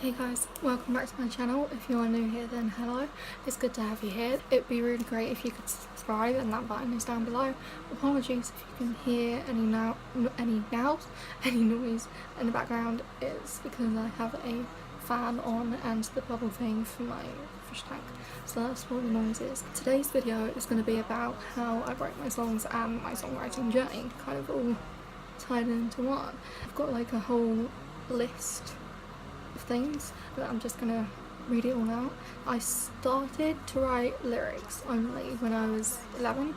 Hey guys, welcome back to my channel. If you are new here, then hello. It's good to have you here. It'd be really great if you could subscribe, and that button is down below. Apologies if you can hear any noise in the background. It's because I have a fan on and the bubble thing for my fish tank, so that's what the noise is. Today's video is going to be about how I write my songs and my songwriting journey, kind of all tied into one. I've got like a whole list of things, but I'm just gonna read it all out. I started to write lyrics only when I was 11,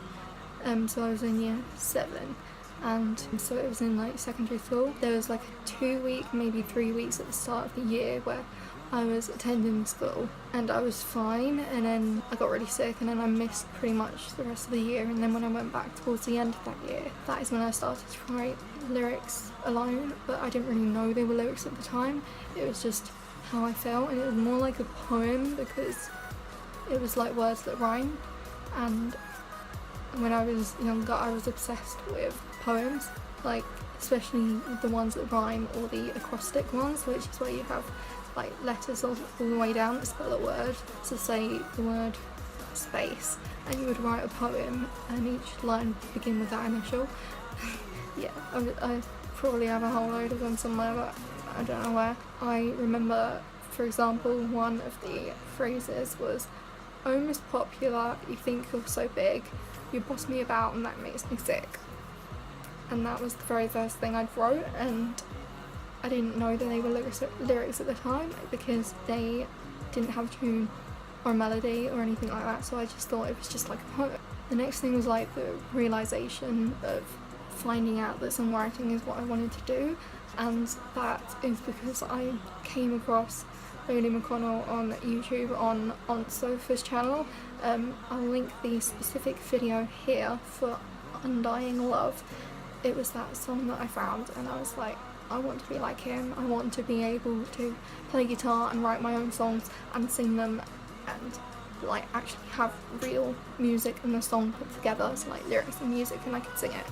so I was in year 7, and so it was in like secondary school. There was like a 2-week, maybe 3 weeks at the start of the year where I was attending school and I was fine, and then I got really sick and then I missed pretty much the rest of the year, and then when I went back towards the end of that year, that is when I started to write lyrics alone, but I didn't really know they were lyrics at the time. It was just how I felt, and it was more like a poem because it was like words that rhyme, and when I was younger I was obsessed with poems, like especially the ones that rhyme or the acrostic ones, which is where you have like letters all the way down that spell a word. So say the word space and you would write a poem and each line would begin with that initial. Yeah, I probably have a whole load of them somewhere, but I don't know where. I remember, for example, one of the phrases was, "Oh, Miss Popular, you think you're so big, you boss me about and that makes me sick." And that was the very first thing I'd wrote, and I didn't know that they were lyrics at the time because they didn't have a tune or a melody or anything like that, so I just thought it was just like a poem. The next thing was like the realisation of finding out that songwriting is what I wanted to do, and that is because I came across Bailey McConnell on YouTube on Sophie's channel. I'll link the specific video here for Undying Love. It was that song that I found and I was like, I want to be like him. I want to be able to play guitar and write my own songs and sing them and like actually have real music and the song put together, so like lyrics and music, and I could sing it.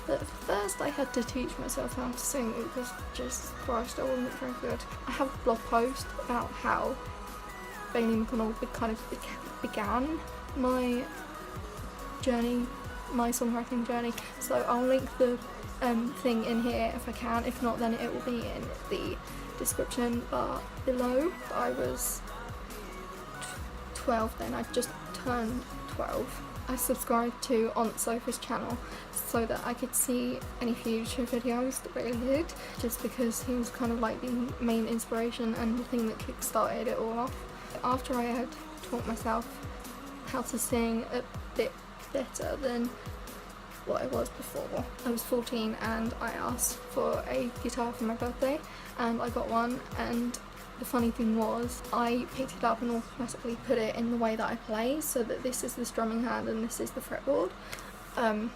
But first I had to teach myself how to sing because Jesus Christ, I wasn't very good. I have a blog post about how Bailey McConnell kind of began my journey, my songwriting journey, so I'll link the thing in here if I can. If not, then it will be in the description bar below. I was 12 then, I just turned 12. I subscribed to Aunt Sophie's channel so that I could see any future videos that Bailey did, just because he was kind of like the main inspiration and the thing that kick-started it all off. After I had taught myself how to sing a bit better than what I was before, I was 14 and I asked for a guitar for my birthday and I got one, and the funny thing was I picked it up and automatically put it in the way that I play, so that this is the strumming hand and this is the fretboard, but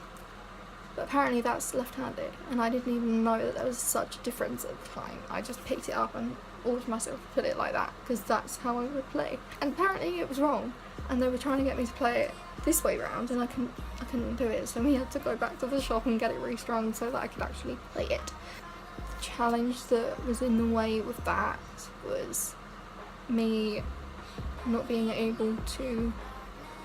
apparently that's left-handed and I didn't even know that there was such a difference at the time. I just picked it up and automatically put it like that because that's how I would play, and apparently it was wrong and they were trying to get me to play it this way round and I couldn't do it, so we had to go back to the shop and get it restrung so that I could actually play it. The challenge that was in the way with that was me not being able to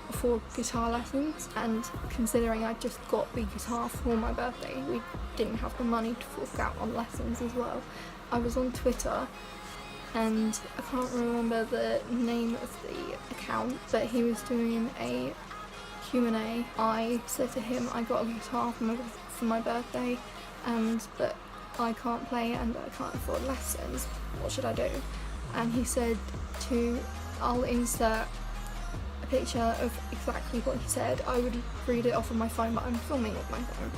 afford guitar lessons, and considering I just got the guitar for my birthday, we didn't have the money to fork out on lessons as well. I was on Twitter and I can't remember the name of the account, but he was doing a Q&A. I said to him, I got a guitar for my birthday but I can't play and I can't afford lessons, what should I do? And he said I'll insert a picture of exactly what he said. I would read it off of my phone, but I'm filming with my phone.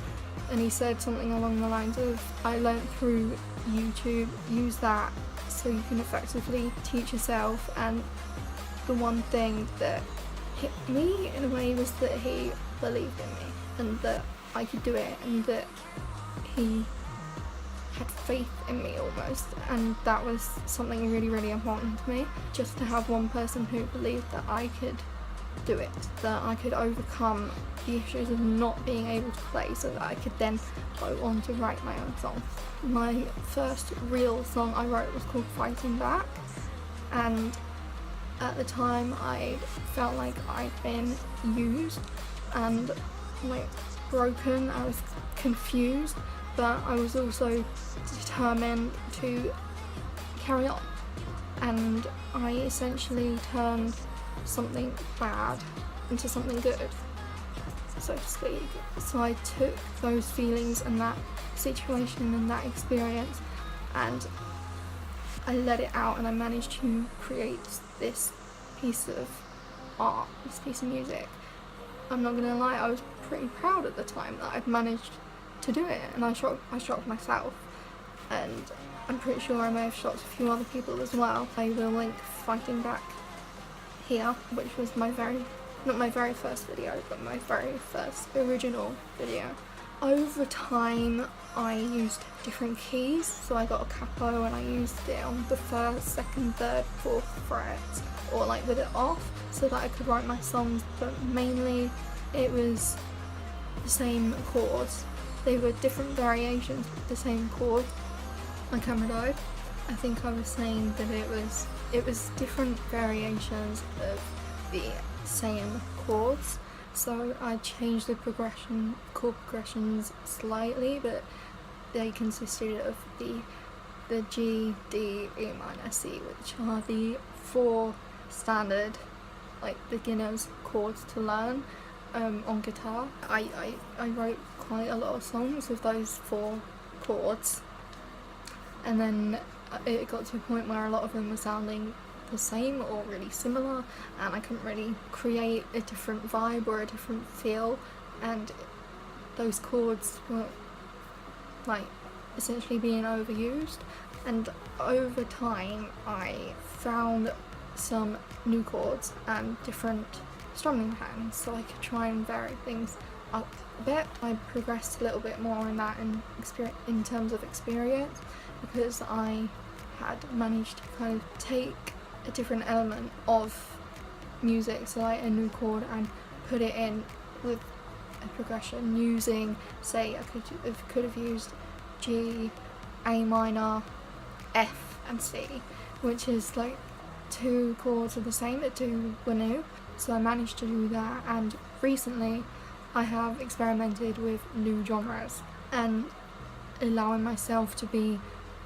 And he said something along the lines of, I learnt through YouTube, use that so you can effectively teach yourself. And the one thing that hit me in a way was that he believed in me and that I could do it, and that he had faith in me almost, and that was something really, really important to me, just to have one person who believed that I could do it, that I could overcome the issues of not being able to play, so that I could then go on to write my own songs. My first real song I wrote was called Fighting Back, and at the time I felt like I'd been used and like broken. I was confused, but I was also determined to carry on, and I essentially turned something bad into something good, so to speak. So I took those feelings and that situation and that experience and I let it out, and I managed to create this piece of art, this piece of music. I'm not gonna lie, I was pretty proud at the time that I'd managed to do it, and I shocked myself, and I'm pretty sure I may have shocked a few other people as well. I will link Fighting Back here, which was not my very first video, but my very first original video. Over time I used different keys, so I got a capo and I used it on the 1st, 2nd, 3rd, 4th fret, or like with it off, so that I could write my songs, but mainly it was the same chords. They were different variations with the same chord. My camera died. I think I was saying that it was different variations of the same chords. So I changed the chord progressions slightly, but they consisted of the G, D, E minor, C, which are the 4 standard like beginner's chords to learn on guitar. I wrote quite a lot of songs with those 4 chords, and then it got to a point where a lot of them were sounding the same or really similar, and I couldn't really create a different vibe or a different feel, and those chords were like essentially being overused. And over time I found some new chords and different strumming patterns, so I could try and vary things up a bit. I progressed a little bit more in that in terms of experience, because I had managed to kind of take a different element of music, so like a new chord, and put it in with a progression using, say, I could have used G, A minor, F and C, which is like 2 chords are the same but 2 were new. So I managed to do that, and recently I have experimented with new genres and allowing myself to be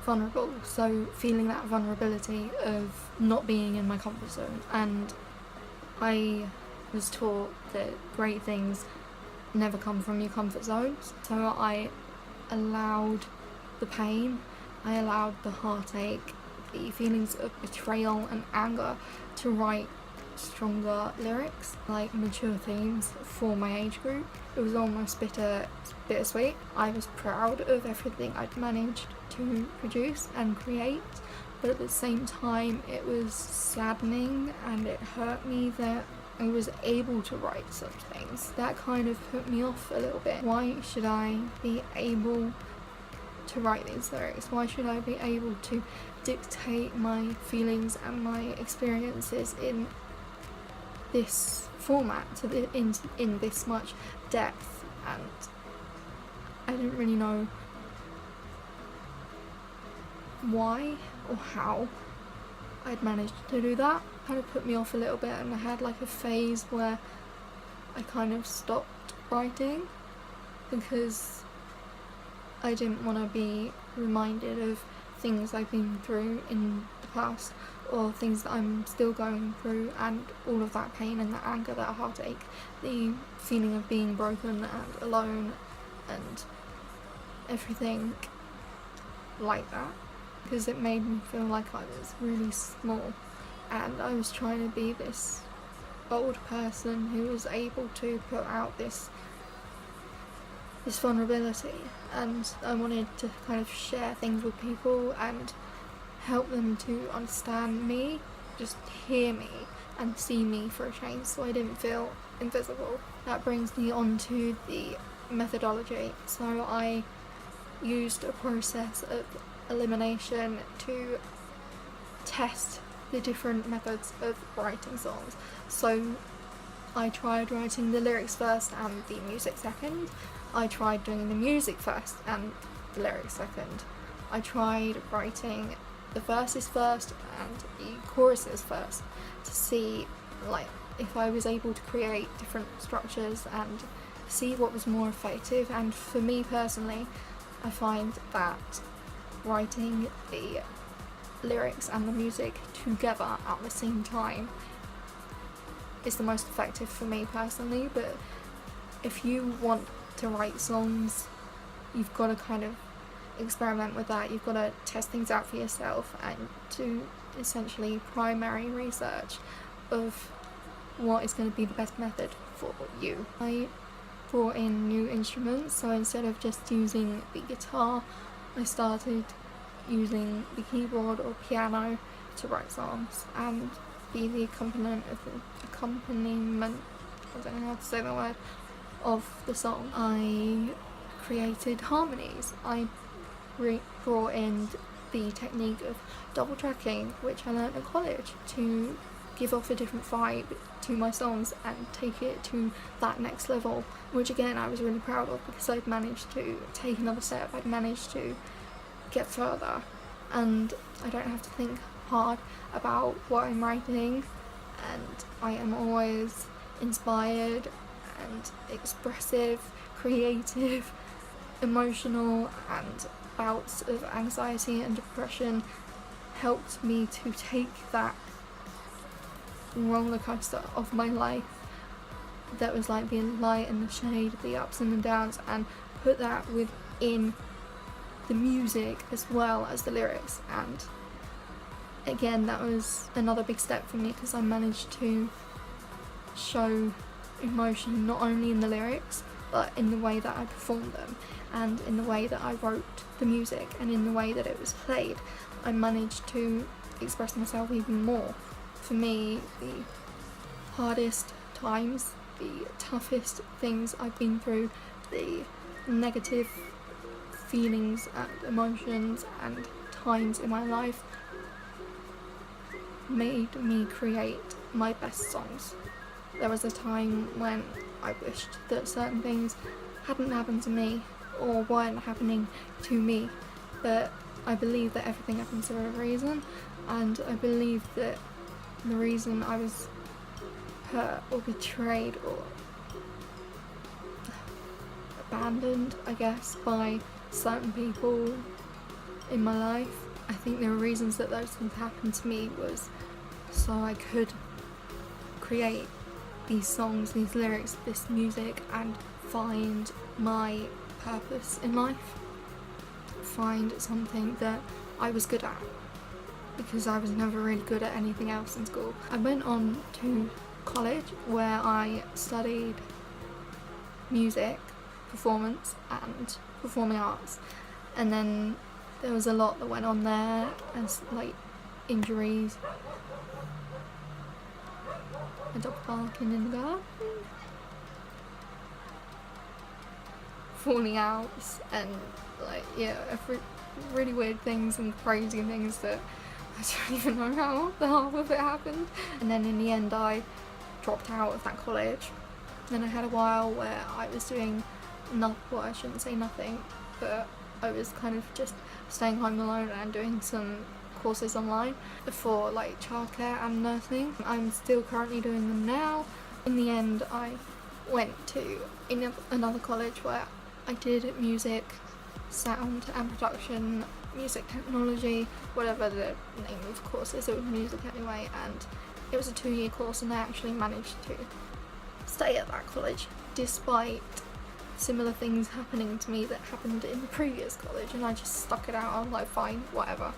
vulnerable, so feeling that vulnerability of not being in my comfort zone. And I was taught that great things never come from your comfort zones, so I allowed the pain, I allowed the heartache, the feelings of betrayal and anger to write stronger lyrics, like mature themes for my age group. It was almost bittersweet. I was proud of everything I'd managed to produce and create, but at the same time it was saddening, and it hurt me that I was able to write such things. That kind of put me off a little bit. Why should I be able to write these lyrics? Why should I be able to dictate my feelings and my experiences in this format, in this much depth? And I didn't really know why or how I'd managed to do that. It kind of put me off a little bit, and I had like a phase where I kind of stopped writing because I didn't want to be reminded of things I've been through in the past, or things that I'm still going through, and all of that pain and that anger, that heartache, the feeling of being broken and alone and everything like that, because it made me feel like I was really small, and I was trying to be this bold person who was able to put out this vulnerability, and I wanted to kind of share things with people and help them to understand me, just hear me and see me for a change, so I didn't feel invisible. That brings me on to the methodology. So I used a process of elimination to test the different methods of writing songs. So I tried writing the lyrics first and the music second. I tried doing the music first and the lyrics second. I tried writing the verses first and the choruses first to see like if I was able to create different structures and see what was more effective. And for me personally, I find that writing the lyrics and the music together at the same time is the most effective for me personally. But if you want to write songs, you've got to kind of experiment with that. You've got to test things out for yourself and do essentially primary research of what is going to be the best method for you. I brought in new instruments, so instead of just using the guitar, I started using the keyboard or piano to write songs and be the accompaniment, I don't know how to say the word, of the song. I created harmonies. I brought in the technique of double tracking, which I learned at college, to give off a different vibe to my songs and take it to that next level, which again I was really proud of because I'd managed to take another step. I'd managed to get further and I don't have to think hard about what I'm writing, and I am always inspired and expressive, creative, emotional, and bouts of anxiety and depression helped me to take that roller coaster of my life that was like the light and the shade, the ups and the downs, and put that within the music as well as the lyrics. And again, that was another big step for me because I managed to show emotion not only in the lyrics but in the way that I performed them and in the way that I wrote the music and in the way that it was played. I managed to express myself even more. For me, the hardest times, the toughest things I've been through, the negative feelings and emotions and times in my life made me create my best songs. There was a time when I wished that certain things hadn't happened to me or weren't happening to me, but I believe that everything happens for a reason, and I believe that the reason I was hurt or betrayed or abandoned, I guess, by certain people in my life, I think there were reasons that those things happened to me was so I could create these songs, these lyrics, this music, and find my purpose in life, find something that I was good at, because I was never really good at anything else in school. I went on to college where I studied music, performance and performing arts, and then there was a lot that went on there as like injuries, a dog barking in the garden, falling outs, and like really weird things and crazy things that I don't even know how the half of it happened. And then in the end I dropped out of that college. Then I had a while where I was doing I shouldn't say nothing, but I was kind of just staying home alone and doing some courses online for like childcare and nursing. I'm still currently doing them now. In the end I went to another college where I did music, sound and production, music technology, whatever the name of the course is, it was music anyway, and it was a 2-year course, and I actually managed to stay at that college despite similar things happening to me that happened in the previous college, and I just stuck it out. I was like, fine, whatever,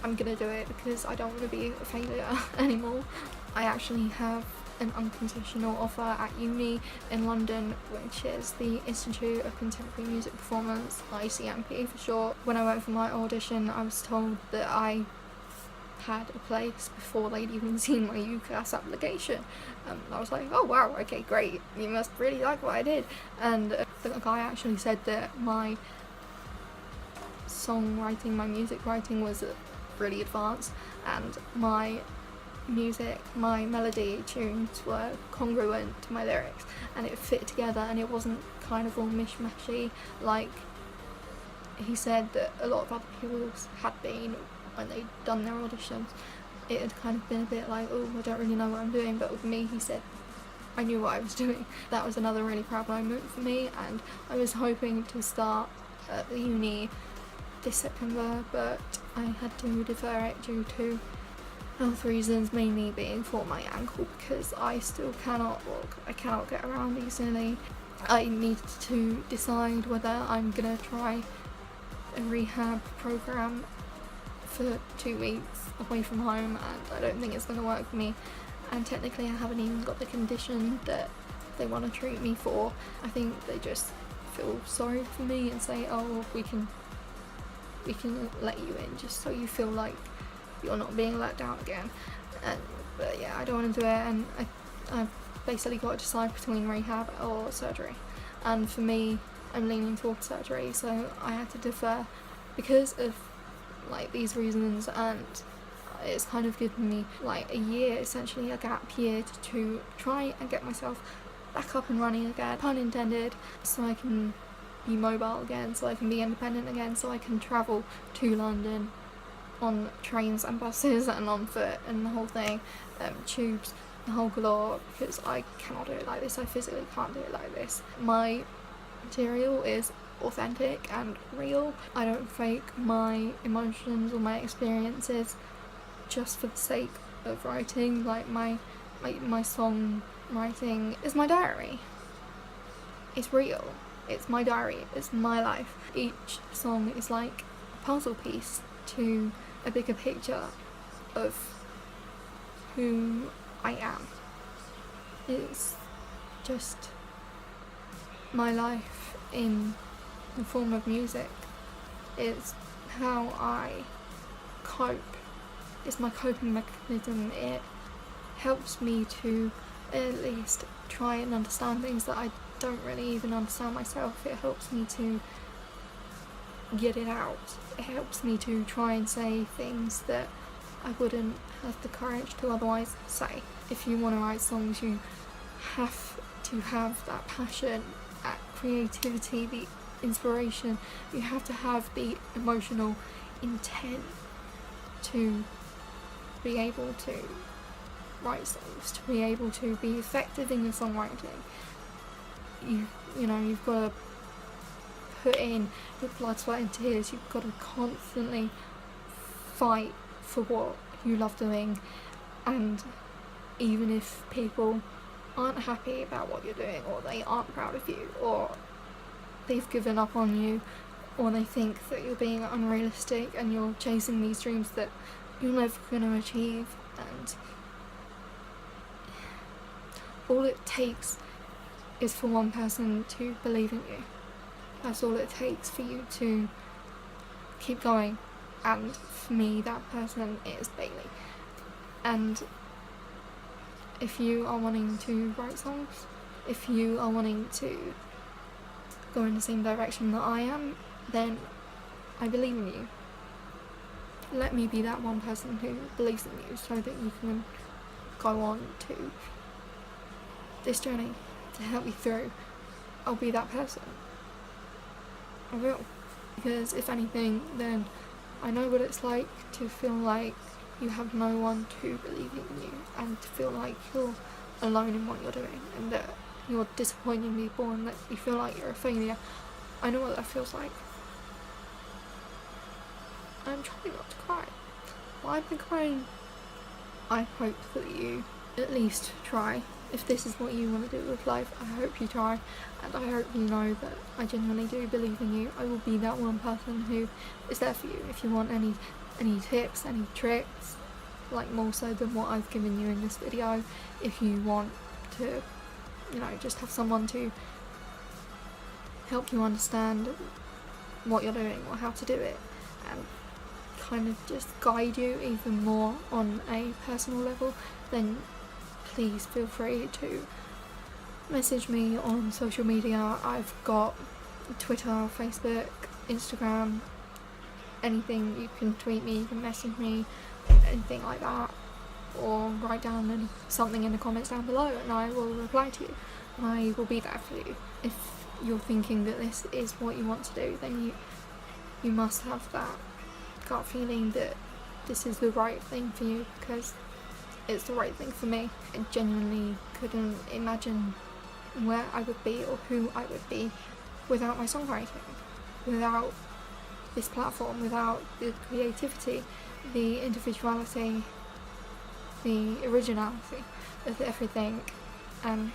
I'm gonna do it because I don't want to be a failure anymore. I actually have an unconditional offer at uni in London, which is the Institute of Contemporary Music Performance, ICMP for short. When I went for my audition, I was told that I had a place before they'd even seen my UCAS application. I was like, oh wow, okay, great, you must really like what I did. And the guy actually said that my songwriting, my music writing was really advanced, and my music, my melody tunes were congruent to my lyrics, and it fit together, and it wasn't kind of all mishmashy like he said that a lot of other people's had been, when they'd done their auditions, it had kind of been a bit like, oh, I don't really know what I'm doing, but with me, he said I knew what I was doing. That was another really proud moment for me, and I was hoping to start at the uni this September, but I had to defer it due to health reasons, mainly being for my ankle, because I still cannot walk. I cannot get around easily. I need to decide whether I'm gonna try a rehab program for 2 weeks away from home, and I don't think it's gonna work for me. And technically I haven't even got the condition that they want to treat me for. I think they just feel sorry for me and say, oh, we can let you in just so you feel like you're not being let down again. But yeah, I don't want to do it, and I've basically got to decide between rehab or surgery, and for me I'm leaning towards surgery, so I had to defer because of like these reasons, and it's kind of given me like a year, essentially a gap year, to try and get myself back up and running again, pun intended, so I can be mobile again, so I can be independent again, so I can travel to London on trains and buses and on foot and the whole thing, tubes, the whole galore, because I cannot do it like this. I physically can't do it like this. My material is authentic and real. I don't fake my emotions or my experiences just for the sake of writing. Like my song writing is my diary. It's real. It's my diary. It's my life. Each song is like a puzzle piece to a bigger picture of who I am. It's just my life in the form of music. It's how I cope. It's my coping mechanism. It helps me to at least try and understand things that I don't really even understand myself. It helps me to get it out. It helps me to try and say things that I wouldn't have the courage to otherwise say. If you want to write songs, you have to have that passion, that creativity, the inspiration. You have to have the emotional intent to be able to write songs, to be able to be effective in your songwriting. You know, you've got to put in your blood, sweat and tears. You've got to constantly fight for what you love doing, and even if people aren't happy about what you're doing, or they aren't proud of you, or they've given up on you, or they think that you're being unrealistic and you're chasing these dreams that you're never going to achieve, and all it takes is for one person to believe in you. That's all it takes for you to keep going, and for me that person is Bailey. And if you are wanting to write songs, if you are wanting to go in the same direction that I am, then I believe in you. Let me be that one person who believes in you, so that you can go on to this journey to help you through. I'll be that person. I will. Because if anything, then I know what it's like to feel like you have no one to believe in you, and to feel like you're alone in what you're doing, and that you're disappointing people, and that you feel like you're a failure. I know what that feels like. I'm trying not to cry. Well, I've been crying. I hope that you at least try. If this is what you want to do with life, I hope you try, and I hope you know that I genuinely do believe in you. I will be that one person who is there for you. If you want any tips, any tricks, like more so than what I've given you in this video, if you want to, you know, just have someone to help you understand what you're doing or how to do it, and kind of just guide you even more on a personal level, then please feel free to message me on social media. I've got Twitter, Facebook, Instagram, anything. You can tweet me, you can message me, anything like that, or write down something in the comments down below and I will reply to you. I will be there for you. If you're thinking that this is what you want to do, then you must have that gut feeling that this is the right thing for you because it's the right thing for me. I genuinely couldn't imagine where I would be or who I would be without my songwriting, without this platform, without the creativity, the individuality, the originality of everything, and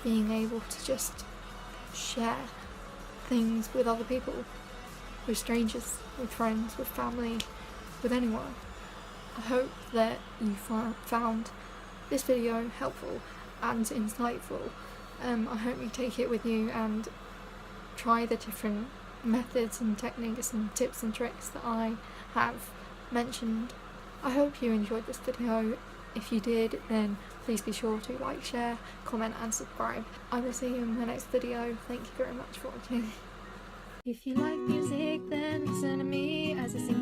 being able to just share things with other people, with strangers, with friends, with family, with anyone. I hope that you found this video helpful and insightful. I hope you take it with you and try the different methods and techniques and tips and tricks that I have mentioned. I hope you enjoyed this video. If you did, then please be sure to like, share, comment and subscribe. I will see you in my next video. Thank you very much for watching. If you like music, then listen to me as I sing